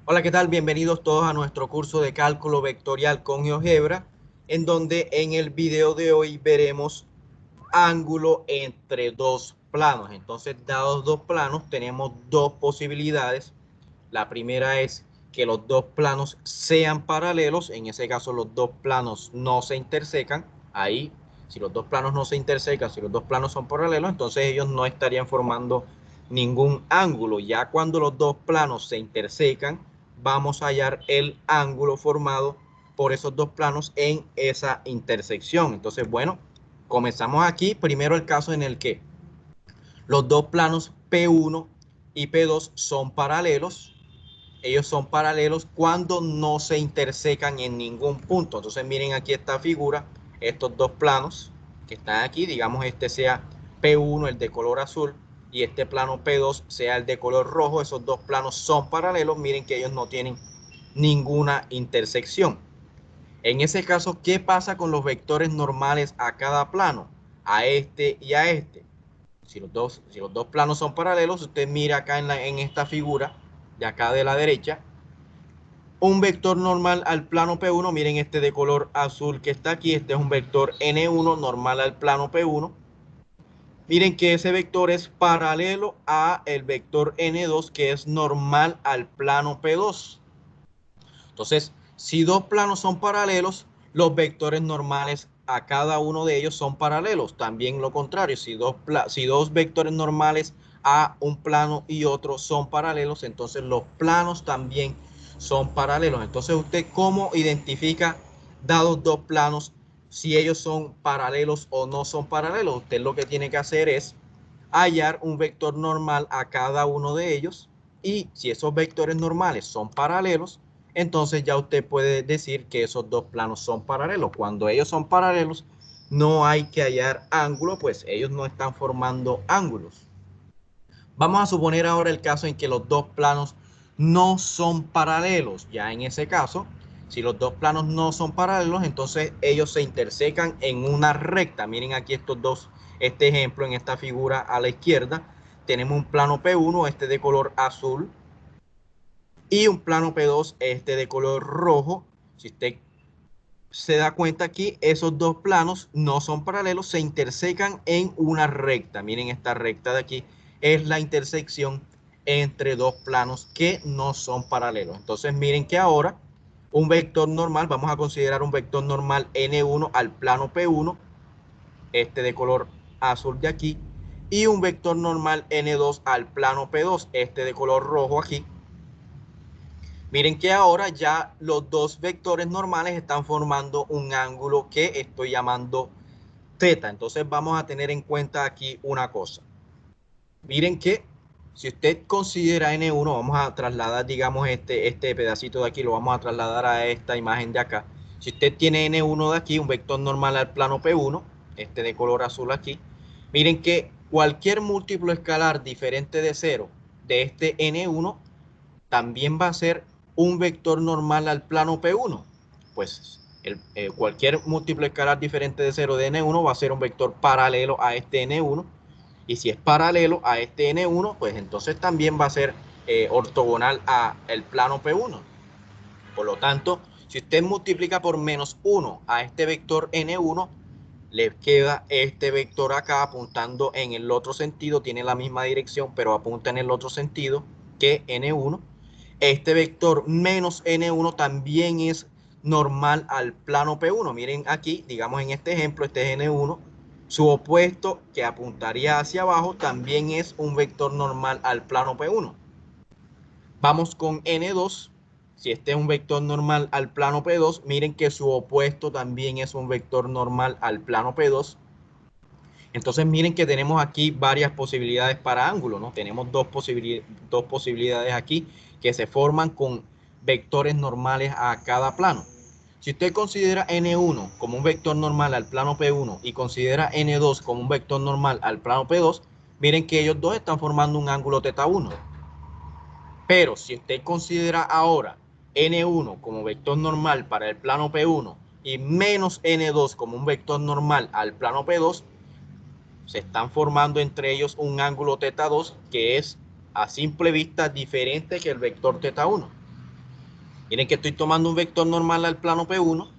Hola, ¿qué tal? Bienvenidos todos a nuestro curso de cálculo vectorial con GeoGebra, en donde en el video de hoy veremos ángulo entre dos planos. Entonces, dados dos planos, tenemos dos posibilidades. La primera es que los dos planos sean paralelos. En ese caso, los dos planos no se intersecan. Ahí, si los dos planos no se intersecan, si los dos planos son paralelos, entonces ellos no estarían formando ningún ángulo. Ya cuando los dos planos se intersecan, vamos a hallar el ángulo formado por esos dos planos en esa intersección. Entonces, bueno, comenzamos aquí. Primero el caso en el que los dos planos P1 y P2 son paralelos. Ellos son paralelos cuando no se intersecan en ningún punto. Entonces miren aquí esta figura, estos dos planos que están aquí, digamos este sea P1, el de color azul, y este plano P2 sea el de color rojo. Esos dos planos son paralelos. Miren que ellos no tienen ninguna intersección. En ese caso, ¿qué pasa con los vectores normales a cada plano? A este y a este. Si los dos planos son paralelos, usted mira acá en esta figura de acá de la derecha, un vector normal al plano P1, miren este de color azul que está aquí, este es un vector N1 normal al plano P1. Miren que ese vector es paralelo a el vector N2 que es normal al plano P2. Entonces, si dos planos son paralelos, los vectores normales a cada uno de ellos son paralelos. También lo contrario, si dos vectores normales a un plano y otro son paralelos, entonces los planos también son paralelos. Entonces, ¿usted cómo identifica, dados dos planos, si ellos son paralelos o no son paralelos? Usted lo que tiene que hacer es hallar un vector normal a cada uno de ellos, y si esos vectores normales son paralelos, entonces ya usted puede decir que esos dos planos son paralelos. Cuando ellos son paralelos, no hay que hallar ángulo, pues ellos no están formando ángulos. Vamos a suponer ahora el caso en que los dos planos no son paralelos. Ya en ese caso, si los dos planos no son paralelos, entonces ellos se intersecan en una recta. Miren aquí este ejemplo en esta figura a la izquierda. Tenemos un plano P1, este de color azul, y un plano P2, este de color rojo. Si usted se da cuenta aquí, esos dos planos no son paralelos, se intersecan en una recta. Miren esta recta de aquí, es la intersección entre dos planos que no son paralelos. Entonces miren que ahora un vector normal, vamos a considerar un vector normal N1 al plano P1, este de color azul de aquí, y un vector normal N2 al plano P2, este de color rojo aquí. Miren que ahora ya los dos vectores normales están formando un ángulo que estoy llamando θ. Entonces vamos a tener en cuenta aquí una cosa. Miren que si usted considera N1, vamos a trasladar, digamos, este pedacito de aquí, lo vamos a trasladar a esta imagen de acá. Si usted tiene N1 de aquí, un vector normal al plano P1, este de color azul aquí, miren que cualquier múltiplo escalar diferente de 0 de este N1 también va a ser un vector normal al plano P1. Pues cualquier múltiplo escalar diferente de 0 de N1 va a ser un vector paralelo a este N1. Y si es paralelo a este N1, pues entonces también va a ser ortogonal a el plano P1. Por lo tanto, si usted multiplica por menos 1 a este vector N1, le queda este vector acá apuntando en el otro sentido, tiene la misma dirección, pero apunta en el otro sentido que N1. Este vector menos N1 también es normal al plano P1. Miren aquí, digamos en este ejemplo, este es N1. Su opuesto, que apuntaría hacia abajo, también es un vector normal al plano P1. Vamos con N2. Si este es un vector normal al plano P2, miren que su opuesto también es un vector normal al plano P2. Entonces miren que tenemos aquí varias posibilidades para ángulo, ¿no? Tenemos dos posibilidades aquí que se forman con vectores normales a cada plano. Si usted considera N1 como un vector normal al plano P1 y considera N2 como un vector normal al plano P2, miren que ellos dos están formando un ángulo θ1. Pero si usted considera ahora N1 como vector normal para el plano P1 y menos N2 como un vector normal al plano P2, se están formando entre ellos un ángulo θ2 que es a simple vista diferente que el vector θ1. Miren que estoy tomando un vector normal al plano P1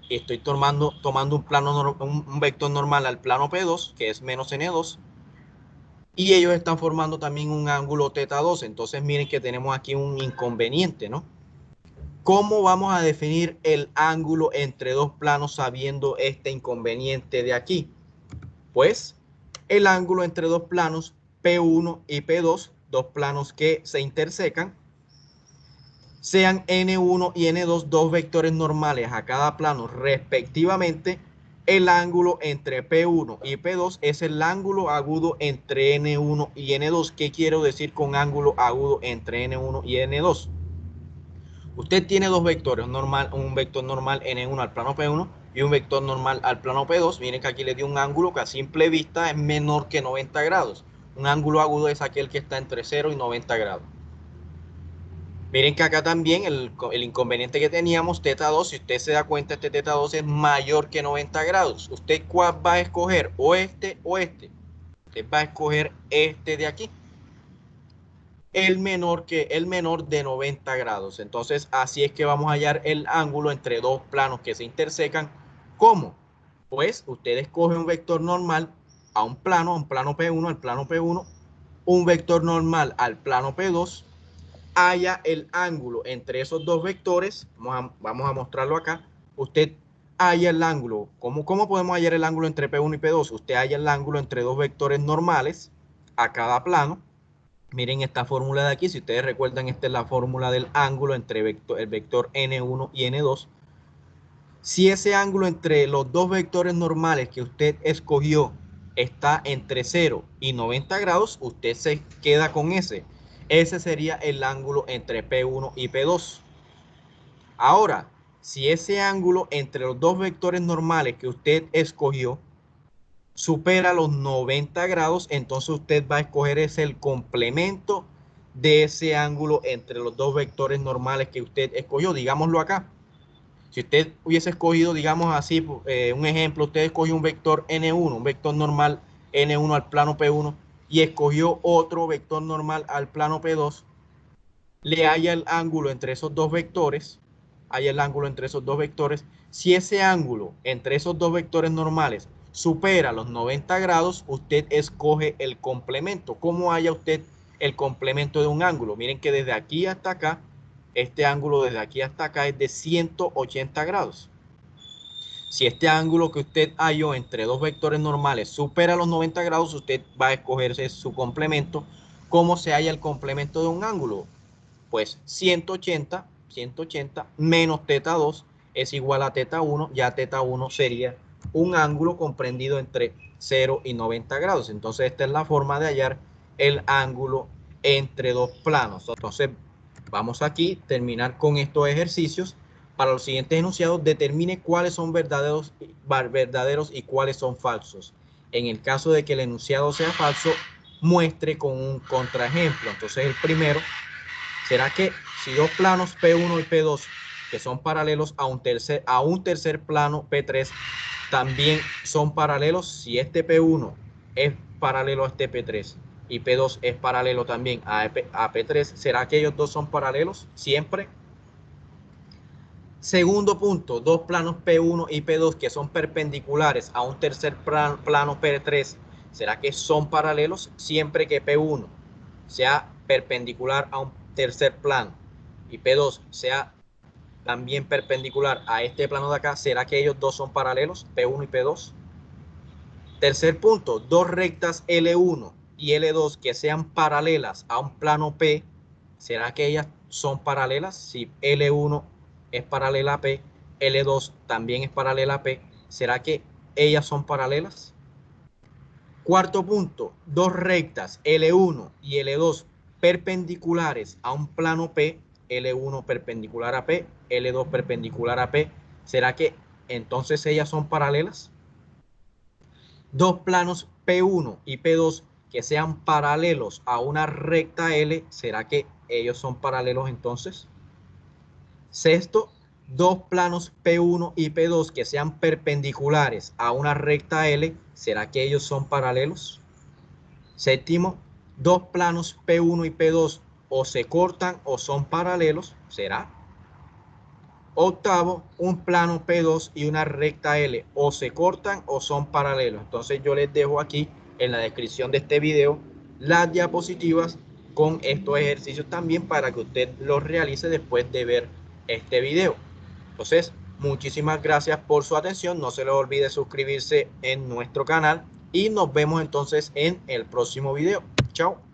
y estoy tomando un vector normal al plano P2, que es menos N2, y ellos están formando también un ángulo θ2. Entonces miren que tenemos aquí un inconveniente, ¿no? ¿Cómo vamos a definir el ángulo entre dos planos sabiendo este inconveniente de aquí? Pues el ángulo entre dos planos P1 y P2, dos planos que se intersecan, sean N1 y N2, dos vectores normales a cada plano respectivamente. El ángulo entre P1 y P2 es el ángulo agudo entre N1 y N2. ¿Qué quiero decir con ángulo agudo entre N1 y N2? Usted tiene dos vectores, un vector normal N1 al plano P1 y un vector normal al plano P2. Miren que aquí le dio un ángulo que a simple vista es menor que 90 grados. Un ángulo agudo es aquel que está entre 0 y 90 grados. Miren que acá también el inconveniente que teníamos, θ2, si usted se da cuenta, este θ2 es mayor que 90 grados. ¿Usted cuál va a escoger? ¿O este o este? Usted va a escoger este de aquí. El menor de 90 grados. Entonces, así es que vamos a hallar el ángulo entre dos planos que se intersecan. ¿Cómo? Pues usted escoge un vector normal a un plano P1, al plano P1, un vector normal al plano P2, halla el ángulo entre esos dos vectores. Vamos a mostrarlo acá. Usted halla el ángulo. ¿Cómo podemos hallar el ángulo entre P1 y P2? Usted halla el ángulo entre dos vectores normales a cada plano. Miren esta fórmula de aquí. Si ustedes recuerdan, esta es la fórmula del ángulo entre el vector N1 y N2. Si ese ángulo entre los dos vectores normales que usted escogió está entre 0 y 90 grados, usted se queda con ese. Ese sería el ángulo entre P1 y P2. Ahora, si ese ángulo entre los dos vectores normales que usted escogió supera los 90 grados, entonces usted va a escoger ese el complemento de ese ángulo entre los dos vectores normales que usted escogió. Digámoslo acá. Si usted hubiese escogido, digamos así, un ejemplo, usted escogió un vector N1, un vector normal N1 al plano P1 y escogió otro vector normal al plano P2, le halla el ángulo entre esos dos vectores, Si ese ángulo entre esos dos vectores normales supera los 90 grados, usted escoge el complemento. ¿Cómo halla usted el complemento de un ángulo? Miren que desde aquí hasta acá, este ángulo desde aquí hasta acá es de 180 grados. Si este ángulo que usted halló entre dos vectores normales supera los 90 grados, usted va a escogerse su complemento. ¿Cómo se halla el complemento de un ángulo? Pues 180 menos θ2 es igual a θ1. Ya θ1 sería un ángulo comprendido entre 0 y 90 grados. Entonces esta es la forma de hallar el ángulo entre dos planos. Entonces vamos aquí a terminar con estos ejercicios. Para los siguientes enunciados, determine cuáles son verdaderos y cuáles son falsos. En el caso de que el enunciado sea falso, muestre con un contraejemplo. Entonces el primero será que si dos planos P1 y P2 que son paralelos a un tercer plano P3 también son paralelos, si este P1 es paralelo a este P3 y P2 es paralelo también a P3, ¿será que ellos dos son paralelos siempre? Segundo punto, dos planos P1 y P2 que son perpendiculares a un tercer plano P3, ¿será que son paralelos siempre que P1 sea perpendicular a un tercer plano y P2 sea también perpendicular a este plano de acá? ¿Será que ellos dos son paralelos, P1 y P2? Tercer punto, dos rectas L1 y L2 que sean paralelas a un plano P, ¿será que ellas son paralelas? Si L1 es paralela a P, L2 también es paralela a P, ¿será que ellas son paralelas? Cuarto punto, dos rectas L1 y L2 perpendiculares a un plano P, L1 perpendicular a P, L2 perpendicular a P, ¿será que entonces ellas son paralelas? Dos planos P1 y P2 que sean paralelos a una recta L, ¿será que ellos son paralelos entonces? Sexto, dos planos P1 y P2 que sean perpendiculares a una recta L, ¿será que ellos son paralelos? Séptimo, dos planos P1 y P2 o se cortan o son paralelos, ¿será? Octavo, un plano P2 y una recta L o se cortan o son paralelos. Entonces yo les dejo aquí en la descripción de este video las diapositivas con estos ejercicios también para que usted los realice después de ver este video. Entonces, muchísimas gracias por su atención. No se les olvide suscribirse en nuestro canal y nos vemos entonces en el próximo video. Chao.